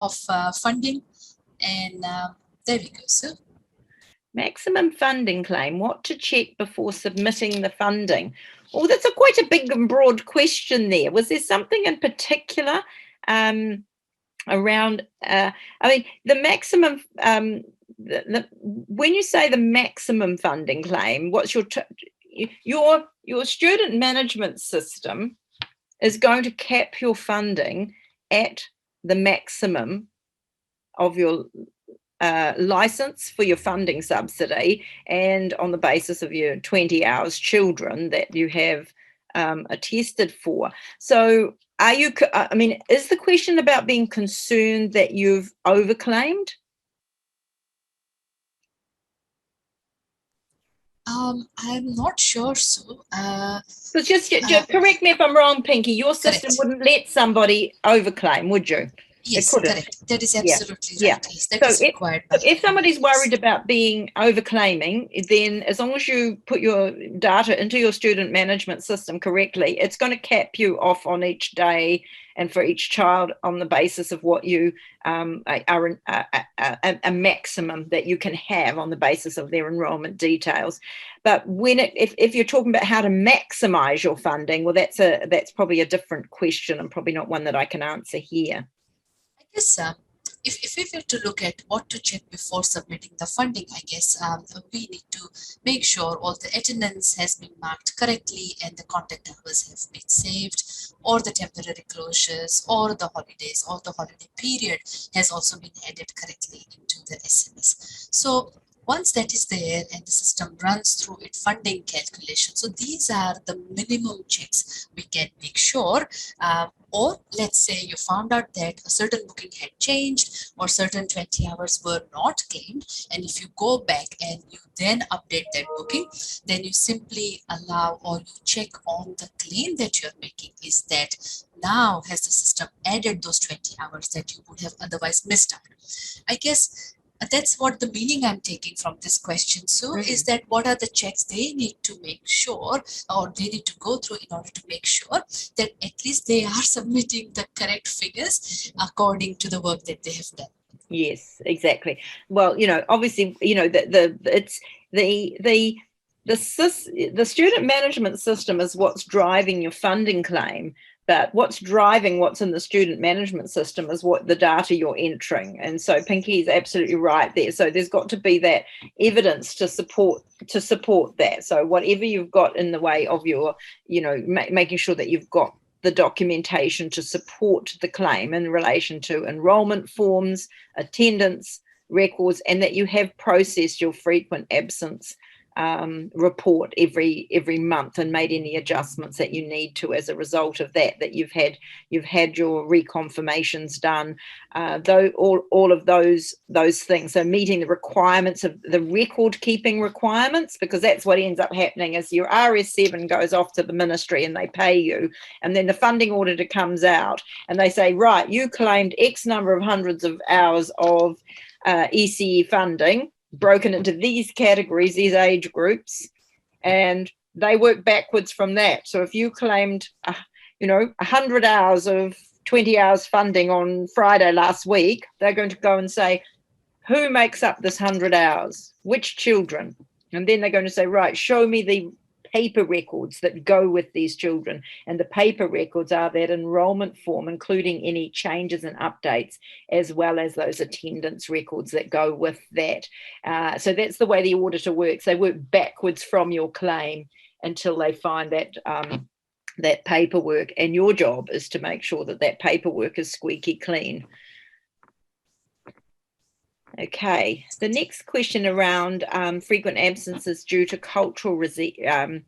of funding. And there we go, sir. Maximum funding claim, what to check before submitting the funding? Oh, that's quite a big and broad question there. Was there something in particular around, I mean, the maximum, when you say the maximum funding claim, what's your student management system is going to cap your funding at the maximum of your license for your funding subsidy, and on the basis of your 20 hours children that you have attested for. So are you, I mean, is the question about being concerned that you've overclaimed? I'm not sure, so. So just correct me if I'm wrong, Pinky. Your system correct. Wouldn't let somebody overclaim, would you? Yes, correct. That is absolutely right. Yeah. Yes, that is required. If somebody's worried about being overclaiming, then as long as you put your data into your student management system correctly, it's going to cap you off on each day and for each child on the basis of what you are a maximum that you can have on the basis of their enrollment details. But when if you're talking about how to maximize your funding, well, that's probably a different question and probably not one that I can answer here. I guess if we were to look at what to check before submitting the funding, I guess we need to make sure all the attendance has been marked correctly and the contact hours have been saved, or the temporary closures, or the holidays, or the holiday period has also been added correctly into the SMS. So once that is there and the system runs through its funding calculation, so these are the minimum checks we can make sure. Or let's say you found out that a certain booking had changed or certain 20 hours were not claimed, and if you go back and you then update that booking, then you simply allow or you check on the claim that you're making, is that now has the system added those 20 hours that you would have otherwise missed out. I guess that's what the meaning I'm taking from this question. So is that what are the checks they need to make sure, or they need to go through in order to make sure that at least they are submitting the correct figures according to the work that they have done. Yes, exactly. Well, obviously, it's the student management system is what's driving your funding claim. But what's driving what's in the student management system is what the data you're entering. And so Pinky is absolutely right there. So there's got to be that evidence to support that. So whatever you've got in the way of your, making sure that you've got the documentation to support the claim in relation to enrollment forms, attendance records, and that you have processed your frequent absence report every month and made any adjustments that you need to as a result of that you've had your reconfirmations done, though all of those things. So meeting the requirements of the record keeping requirements, because that's what ends up happening is your RS7 goes off to the ministry and they pay you, and then the funding auditor comes out and they say, right, you claimed X number of hundreds of hours of ECE funding broken into these categories, these age groups, and they work backwards from that. So if you claimed 100 hours of 20 hours funding on Friday last week, they're going to go and say, who makes up this 100 hours, which children? And then they're going to say, right, show me the paper records that go with these children. And the paper records are that enrollment form, including any changes and updates, as well as those attendance records that go with that. So that's the way the auditor works. They work backwards from your claim until they find that paperwork, and your job is to make sure that paperwork is squeaky clean. Okay, the next question around frequent absences due to cultural reasons.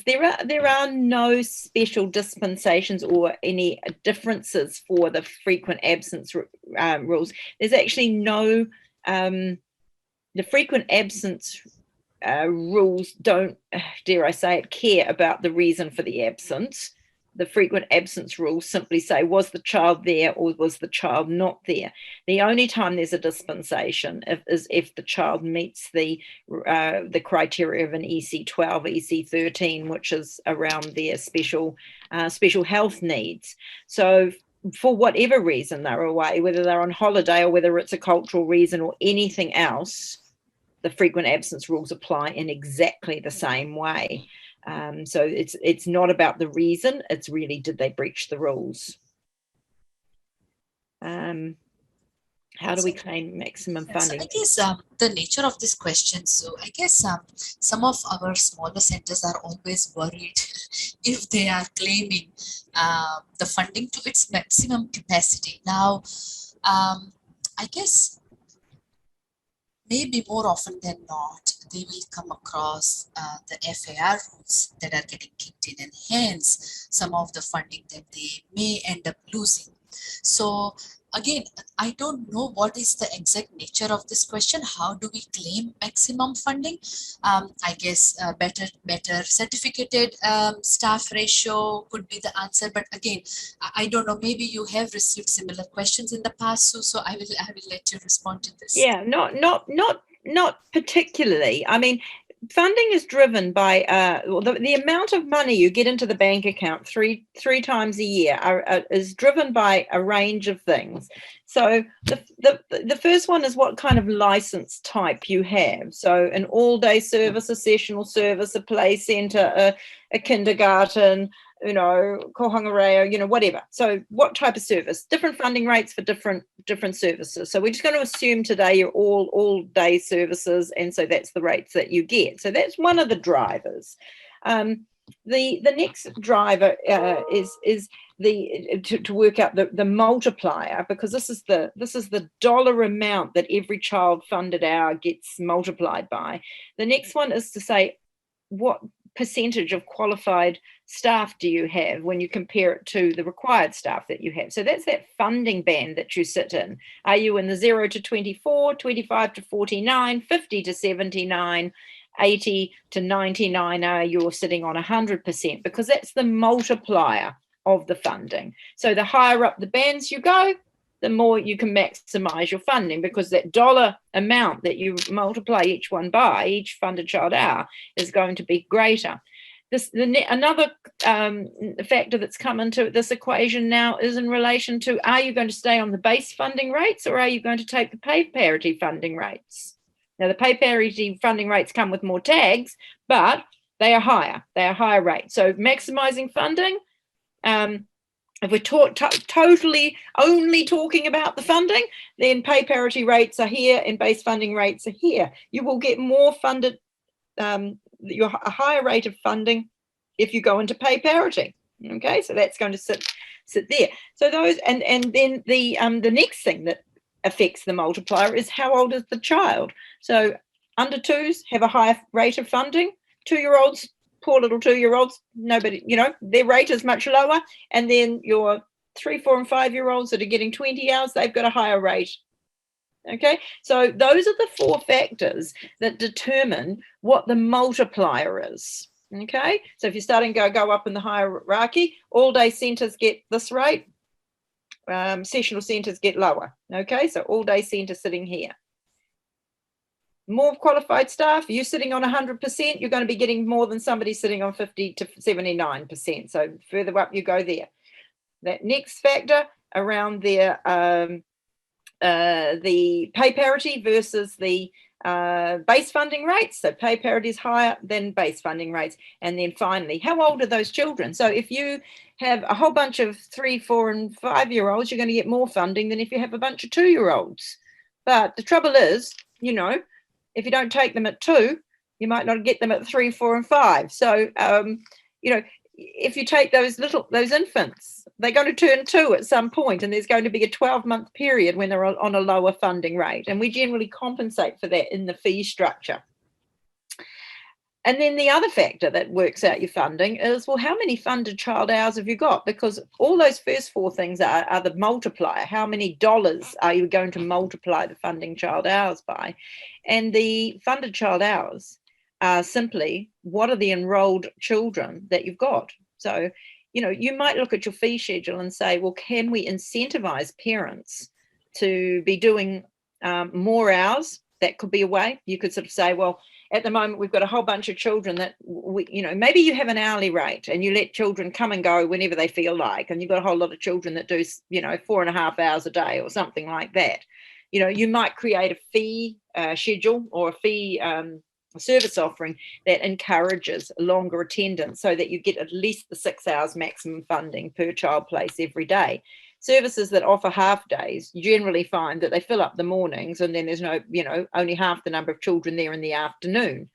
There are no special dispensations or any differences for the frequent absence rules. There's actually no, the frequent absence rules don't, dare I say it, care about the reason for the absence. The frequent absence rules simply say, was the child there or was the child not there? The only time there's a dispensation is if the child meets the criteria of an EC12, EC13, which is around their special health needs. So for whatever reason they're away, whether they're on holiday or whether it's a cultural reason or anything else, the frequent absence rules apply in exactly the same way. So it's not about the reason, it's really, did they breach the rules? How do we claim maximum funding? So I guess the nature of this question, so I guess some of our smaller centers are always worried if they are claiming the funding to its maximum capacity. Now, I guess maybe more often than not, they will come across the FAR rules that are getting kicked in, and hence some of the funding that they may end up losing. So again, I don't know what is the exact nature of this question. How do we claim maximum funding? I guess better certificated staff ratio could be the answer. But again, I don't know. Maybe you have received similar questions in the past, Sue, so I will let you respond to this. Yeah, not particularly. I mean, funding is driven by the amount of money you get into the bank account three times a year is driven by a range of things. So the first one is what kind of license type you have. So an all-day service, a sessional service, a play centre, a kindergarten, you know, kohanga, whatever. So what type of service? Different funding rates for different services. So we're just going to assume today you're all day services, and so that's the rates that you get. So that's one of the drivers. The next driver is to work out the multiplier, because this is the dollar amount that every child funded hour gets multiplied by. The next one is to say, what percentage of qualified staff do you have when you compare it to the required staff that you have? So that's that funding band that you sit in. Are you in the 0 to 24, 25 to 49, 50 to 79, 80 to 99? Are you sitting on 100%? Because that's the multiplier of the funding. So the higher up the bands you go, the more you can maximize your funding, because that dollar amount that you multiply each one by, each funded child hour, is going to be greater. Another factor that's come into this equation now is in relation to, are you going to stay on the base funding rates, or are you going to take the pay parity funding rates? Now, the pay parity funding rates come with more tags, but they are higher. They are higher rates. So maximizing funding, if we're totally only talking about the funding, then pay parity rates are here and base funding rates are here. You will get more funded, a higher rate of funding if you go into pay parity. Okay, so that's going to sit there. So those, and then the next thing that affects the multiplier is how old is the child. So under twos have a higher rate of funding. 2-year-olds, poor little 2-year-olds, nobody, their rate is much lower. And then your 3, 4, and 5-year-olds that are getting 20 hours, they've got a higher rate. Okay, so those are the 4 factors that determine what the multiplier is. Okay, so if you're starting to go up in the hierarchy, all-day centres get this rate, sessional centres get lower. Okay, so all-day centre sitting here. More qualified staff, you're sitting on 100%, you're going to be getting more than somebody sitting on 50 to 79%. So further up you go there. That next factor around there, the pay parity versus the base funding rates. So pay parity is higher than base funding rates. And then finally, how old are those children? So if you have a whole bunch of 3, 4, and 5-year-olds, you're going to get more funding than if you have a bunch of 2-year-olds. But the trouble is, if you don't take them at 2, you might not get them at 3, 4, and 5. So, if you take those infants, they're going to turn 2 at some point, and there's going to be a 12-month period when they're on a lower funding rate. And we generally compensate for that in the fee structure. And then the other factor that works out your funding is, well, how many funded child hours have you got? Because all those first 4 things are the multiplier. How many dollars are you going to multiply the funding child hours by? And the funded child hours are simply, what are the enrolled children that you've got? So, you might look at your fee schedule and say, well, can we incentivize parents to be doing more hours? That could be a way. You could sort of say, well, at the moment we've got a whole bunch of children that maybe you have an hourly rate and you let children come and go whenever they feel like, and you've got a whole lot of children that do 4.5 hours a day or something like that. You might create a fee schedule or a fee service offering that encourages longer attendance so that you get at least the 6 hours maximum funding per child place every day. Services that offer half days generally find that they fill up the mornings and then there's only half the number of children there in the afternoon.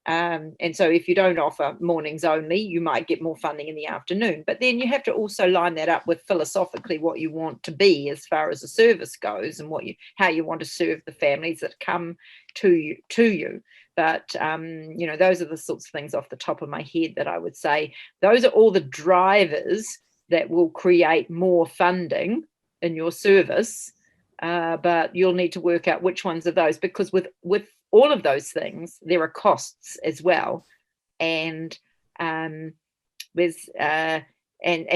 And so if you don't offer mornings only, you might get more funding in the afternoon. But then you have to also line that up with philosophically what you want to be as far as the service goes and how you want to serve the families that come to you. But, those are the sorts of things off the top of my head that I would say. Those are all the drivers that will create more funding in your service. But you'll need to work out which ones are those, because with all of those things, there are costs as well. And and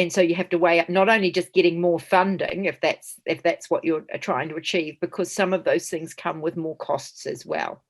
so you have to weigh up not only just getting more funding, if that's what you're trying to achieve, because some of those things come with more costs as well.